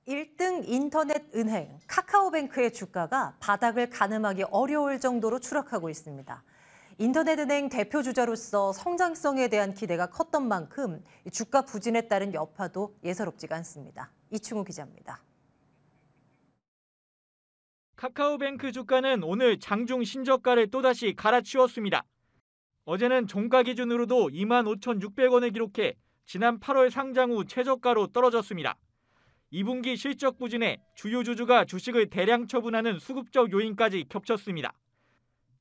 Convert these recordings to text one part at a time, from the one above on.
1등 인터넷 은행 카카오뱅크의 주가가 바닥을 가늠하기 어려울 정도로 추락하고 있습니다. 인터넷은행 대표 주자로서 성장성에 대한 기대가 컸던 만큼 주가 부진에 따른 여파도 예사롭지가 않습니다. 이충우 기자입니다. 카카오뱅크 주가는 오늘 장중 신저가를 또다시 갈아치웠습니다. 어제는 종가 기준으로도 25,600원을 기록해 지난 8월 상장 후 최저가로 떨어졌습니다. 2분기 실적 부진에 주요 주주가 주식을 대량 처분하는 수급적 요인까지 겹쳤습니다.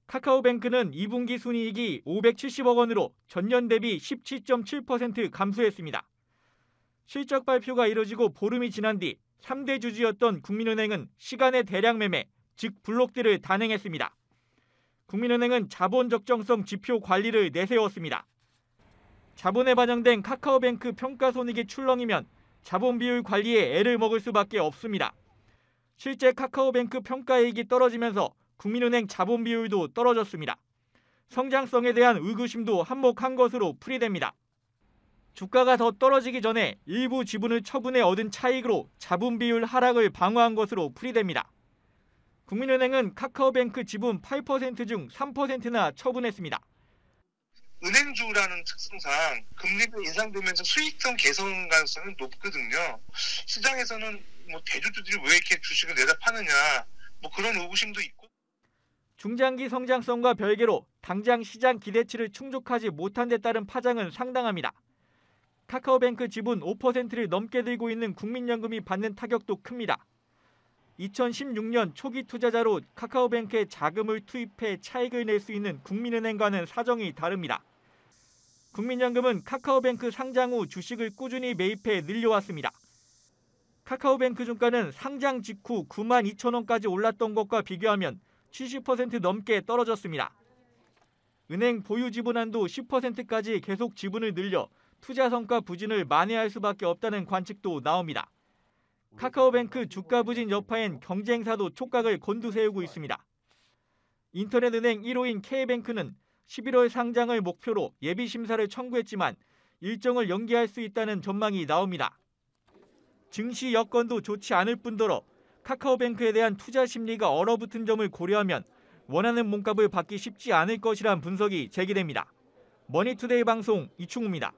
카카오뱅크는 2분기 순이익이 570억 원으로 전년 대비 17.7% 감소했습니다. 실적 발표가 이뤄지고 보름이 지난 뒤 3대 주주였던 국민은행은 시간의 대량 매매, 즉 블록딜을 단행했습니다. 국민은행은 자본 적정성 지표 관리를 내세웠습니다. 자본에 반영된 카카오뱅크 평가손익이 출렁이면 자본 비율 관리에 애를 먹을 수밖에 없습니다. 실제 카카오뱅크 평가이익이 떨어지면서 국민은행 자본 비율도 떨어졌습니다. 성장성에 대한 의구심도 한몫한 것으로 풀이됩니다. 주가가 더 떨어지기 전에 일부 지분을 처분해 얻은 차익으로 자본 비율 하락을 방어한 것으로 풀이됩니다. 국민은행은 카카오뱅크 지분 8% 중 3%나 처분했습니다. 은행주라는 특성상 금리가 인상되면서 수익성 개선 가능성은 높거든요. 시장에서는 대주주들이 왜 이렇게 주식을 내다 파느냐 그런 의구심도 있고. 중장기 성장성과 별개로 당장 시장 기대치를 충족하지 못한 데 따른 파장은 상당합니다. 카카오뱅크 지분 5%를 넘게 들고 있는 국민연금이 받는 타격도 큽니다. 2016년 초기 투자자로 카카오뱅크에 자금을 투입해 차익을 낼 수 있는 국민은행과는 사정이 다릅니다. 국민연금은 카카오뱅크 상장 후 주식을 꾸준히 매입해 늘려왔습니다. 카카오뱅크 주가는 상장 직후 92,000원까지 올랐던 것과 비교하면 70% 넘게 떨어졌습니다. 은행 보유 지분 한도 10%까지 계속 지분을 늘려 투자 성과 부진을 만회할 수밖에 없다는 관측도 나옵니다. 카카오뱅크 주가 부진 여파엔 경쟁사도 촉각을 곤두세우고 있습니다. 인터넷은행 1호인 K뱅크는 11월 상장을 목표로 예비심사를 청구했지만 일정을 연기할 수 있다는 전망이 나옵니다. 증시 여건도 좋지 않을 뿐더러 카카오뱅크에 대한 투자 심리가 얼어붙은 점을 고려하면 원하는 몸값을 받기 쉽지 않을 것이란 분석이 제기됩니다. 머니투데이 방송 이충우입니다.